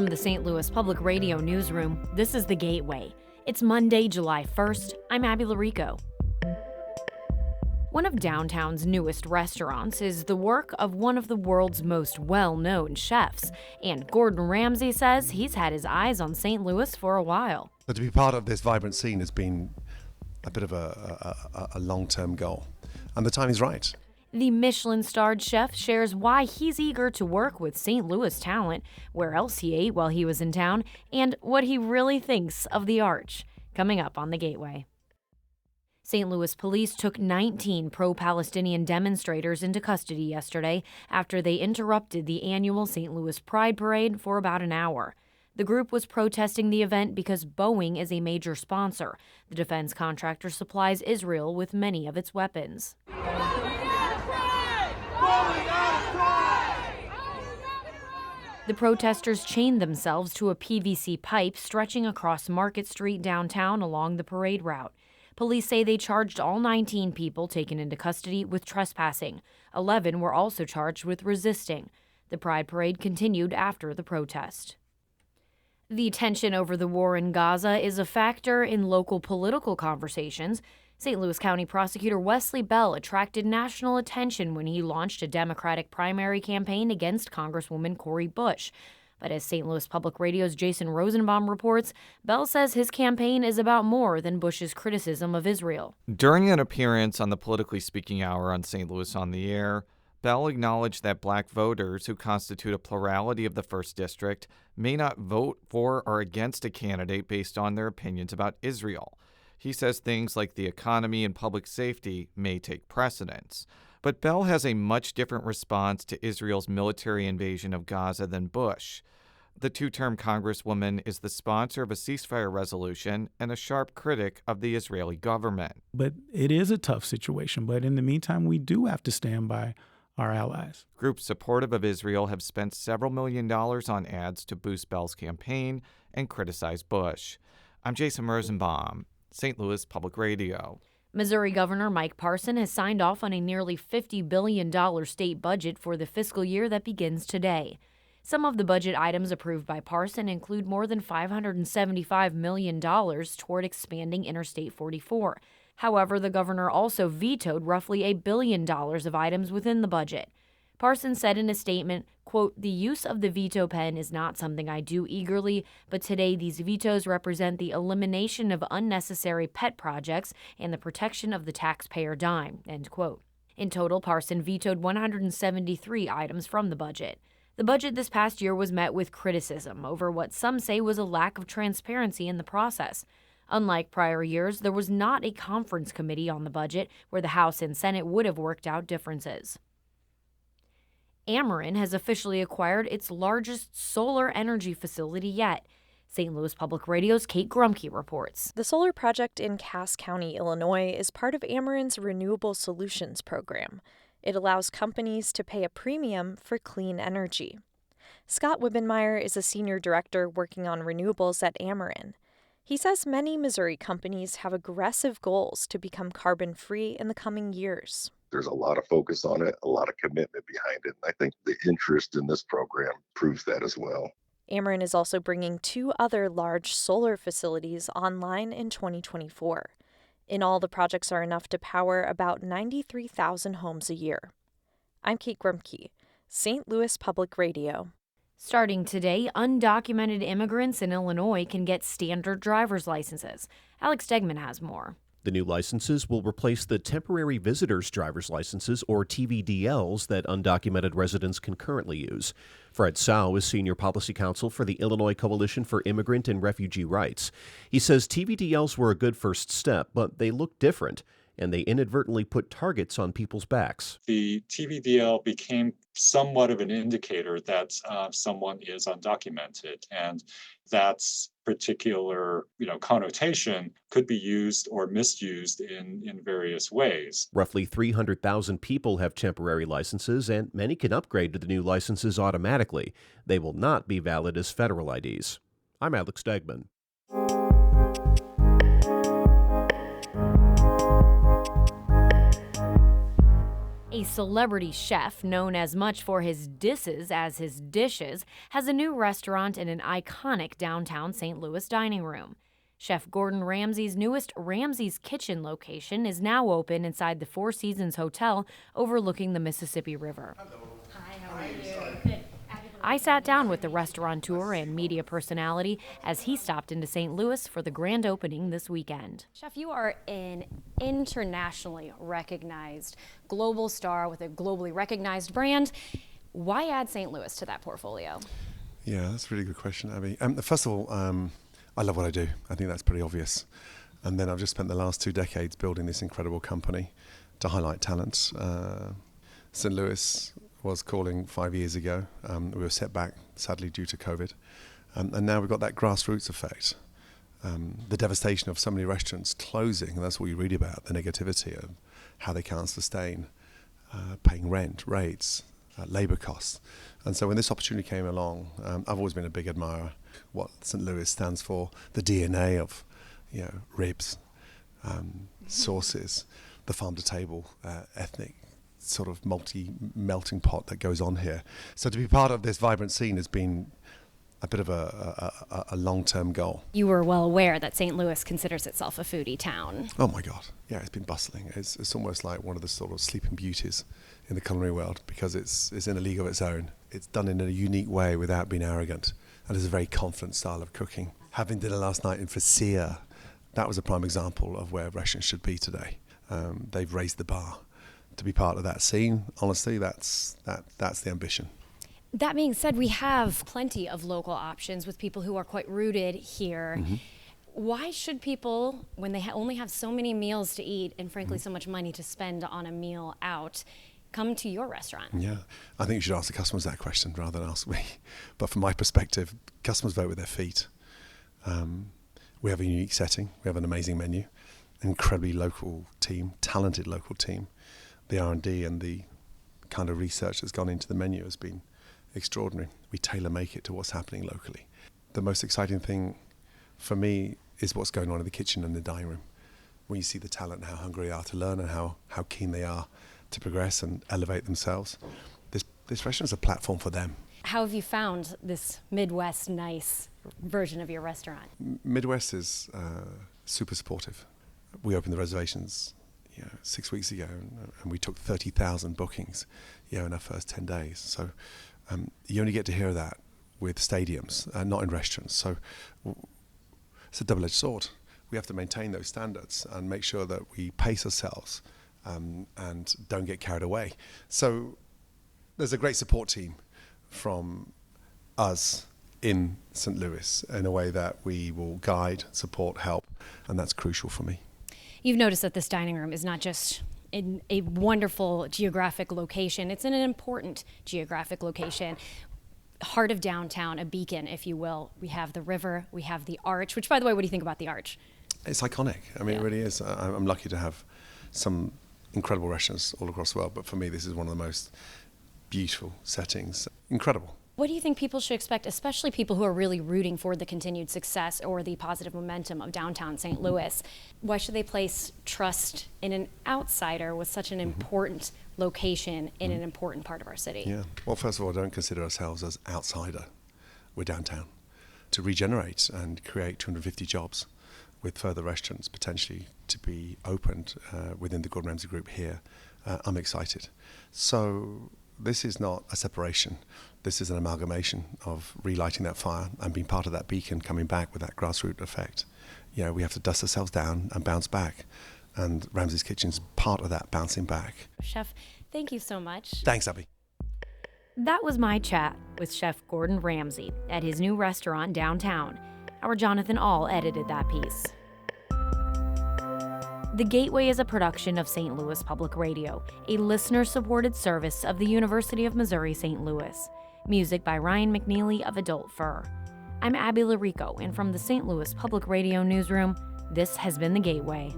From the St. Louis Public Radio newsroom, this is The Gateway. It's Monday, July 1st. I'm Abby Larico. One of downtown's newest restaurants is the work of one of the world's most well-known chefs, and Gordon Ramsay says he's had his eyes on St. Louis for a while. But to be part of this vibrant scene has been a bit of a long-term goal, and the time is right. The Michelin-starred chef shares why he's eager to work with St. Louis talent, where else he ate while he was in town, and what he really thinks of the Arch. Coming up on The Gateway. St. Louis police took 19 pro-Palestinian demonstrators into custody yesterday after they interrupted the annual St. Louis Pride Parade for about an hour. The group was protesting the event because Boeing is a major sponsor. The defense contractor supplies Israel with many of its weapons. The protesters chained themselves to a PVC pipe stretching across Market Street downtown along the parade route. Police say they charged all 19 people taken into custody with trespassing. 11 were also charged with resisting. The Pride Parade continued after the protest. The tension over the war in Gaza is a factor in local political conversations. St. Louis County Prosecutor Wesley Bell attracted national attention when he launched a Democratic primary campaign against Congresswoman Cori Bush. But as St. Louis Public Radio's Jason Rosenbaum reports, Bell says his campaign is about more than Bush's criticism of Israel. During an appearance on the Politically Speaking Hour on St. Louis on the Air, Bell acknowledged that black voters, who constitute a plurality of the 1st District, may not vote for or against a candidate based on their opinions about Israel. He says things like the economy and public safety may take precedence. But Bell has a much different response to Israel's military invasion of Gaza than Bush. The two-term Congresswoman is the sponsor of a ceasefire resolution and a sharp critic of the Israeli government. But it is a tough situation. But in the meantime, we do have to stand by our allies. Groups supportive of Israel have spent several $1 million on ads to boost Bell's campaign and criticize Bush. I'm Jason Rosenbaum, St. Louis Public Radio. Missouri Governor Mike Parson has signed off on a nearly $50 billion state budget for the fiscal year that begins today. Some of the budget items approved by Parson include more than $575 million toward expanding Interstate 44. However, the governor also vetoed roughly $1 billion of items within the budget. Parson said in a statement, quote, "The use of the veto pen is not something I do eagerly, but today these vetoes represent the elimination of unnecessary pet projects and the protection of the taxpayer dime," end quote. In total, Parson vetoed 173 items from the budget. The budget this past year was met with criticism over what some say was a lack of transparency in the process. Unlike prior years, there was not a conference committee on the budget where the House and Senate would have worked out differences. Ameren has officially acquired its largest solar energy facility yet. St. Louis Public Radio's Kate Grumke reports. The solar project in Cass County, Illinois, is part of Ameren's Renewable Solutions program. It allows companies to pay a premium for clean energy. Scott Wibbenmeyer is a senior director working on renewables at Ameren. He says many Missouri companies have aggressive goals to become carbon-free in the coming years. There's a lot of focus on it, a lot of commitment behind it. And I think the interest in this program proves that as well. Ameren is also bringing 2 other large solar facilities online in 2024. In all, the projects are enough to power about 93,000 homes a year. I'm Kate Grumke, St. Louis Public Radio. Starting today, undocumented immigrants in Illinois can get standard driver's licenses. Alex Stegman has more. The new licenses will replace the temporary visitors driver's licenses, or TVDLs, that undocumented residents can currently use. Fred Sau is senior policy counsel for the Illinois Coalition for Immigrant and Refugee Rights. He says TVDLs were a good first step, but they look different, and they inadvertently put targets on people's backs. The TVDL became somewhat of an indicator that someone is undocumented, and that's particular connotation could be used or misused in various ways. Roughly 300,000 people have temporary licenses, and many can upgrade to the new licenses automatically. They will not be valid as federal IDs. I'm Alex Stegman. A celebrity chef known as much for his disses as his dishes has a new restaurant in an iconic downtown St. Louis dining room. Chef Gordon Ramsay's newest Ramsay's Kitchen location is now open inside the Four Seasons Hotel overlooking the Mississippi River. Hi, how are you? I sat down with the restaurateur and media personality as he stopped into St. Louis for the grand opening this weekend. Chef, you are an internationally recognized global star with a globally recognized brand. Why add St. Louis to that portfolio? Yeah, that's a really good question, Abby. First of all, I love what I do. I think that's pretty obvious. And then I've just spent the last 2 decades building this incredible company to highlight talent. St. Louis was calling 5 years ago. We were set back, sadly, due to COVID. And now we've got that grassroots effect. The devastation of so many restaurants closing, and that's what you read about, the negativity of how they can't sustain paying rent, rates, labour costs. And so when this opportunity came along, I've always been a big admirer what St. Louis stands for, the DNA of, ribs, sauces, the farm-to-table ethnic sort of melting pot that goes on here. So to be part of this vibrant scene has been a bit of a long-term goal. You were well aware that St. Louis considers itself a foodie town. Oh my God, yeah, it's been bustling. It's almost like one of the sort of sleeping beauties in the culinary world because it's in a league of its own. It's done in a unique way without being arrogant, and it's a very confident style of cooking. Having dinner last night in Fascia, that was a prime example of where restaurants should be today. They've raised the bar. To be part of that scene, honestly, that's the ambition. That being said, we have plenty of local options with people who are quite rooted here. Mm-hmm. Why should people, when they only have so many meals to eat and frankly so much money to spend on a meal out, come to your restaurant? Yeah, I think you should ask the customers that question rather than ask me. But from my perspective, customers vote with their feet. We have a unique setting. We have an amazing menu, an incredibly local team, talented local team. The R&D and the kind of research that's gone into the menu has been extraordinary. We tailor-make it to what's happening locally. The most exciting thing for me is what's going on in the kitchen and the dining room. When you see the talent and how hungry they are to learn and how keen they are to progress and elevate themselves, this restaurant is a platform for them. How have you found this Midwest nice version of your restaurant? Midwest is super supportive. We opened the reservations 6 weeks ago, and we took 30,000 bookings, in our first 10 days. So you only get to hear that with stadiums, not in restaurants. So it's a double-edged sword. We have to maintain those standards and make sure that we pace ourselves and don't get carried away. So there's a great support team from us in St. Louis in a way that we will guide, support, help, and that's crucial for me. You've noticed that this dining room is not just in a wonderful geographic location, it's in an important geographic location. Heart of downtown, a beacon, if you will. We have the river, we have the arch, which, by the way, what do you think about the arch? It's iconic. I mean, It really is. I'm lucky to have some incredible restaurants all across the world, but for me, this is one of the most beautiful settings. Incredible. What do you think people should expect, especially people who are really rooting for the continued success or the positive momentum of downtown St. Louis? Why should they place trust in an outsider with such an important location in an important part of our city? Yeah. Well, first of all, I don't consider ourselves as outsider. We're downtown. To regenerate and create 250 jobs with further restaurants potentially to be opened within the Gordon Ramsay group here, I'm excited. So this is not a separation. This is an amalgamation of relighting that fire and being part of that beacon coming back with that grassroots effect. We have to dust ourselves down and bounce back. And Ramsay's Kitchen's part of that bouncing back. Chef, thank you so much. Thanks, Abby. That was my chat with Chef Gordon Ramsay at his new restaurant downtown. Our Jonathan All edited that piece. The Gateway is a production of St. Louis Public Radio, a listener-supported service of the University of Missouri-St. Louis. Music by Ryan McNeely of Adult Fur. I'm Abby Larico, and from the St. Louis Public Radio newsroom, this has been The Gateway.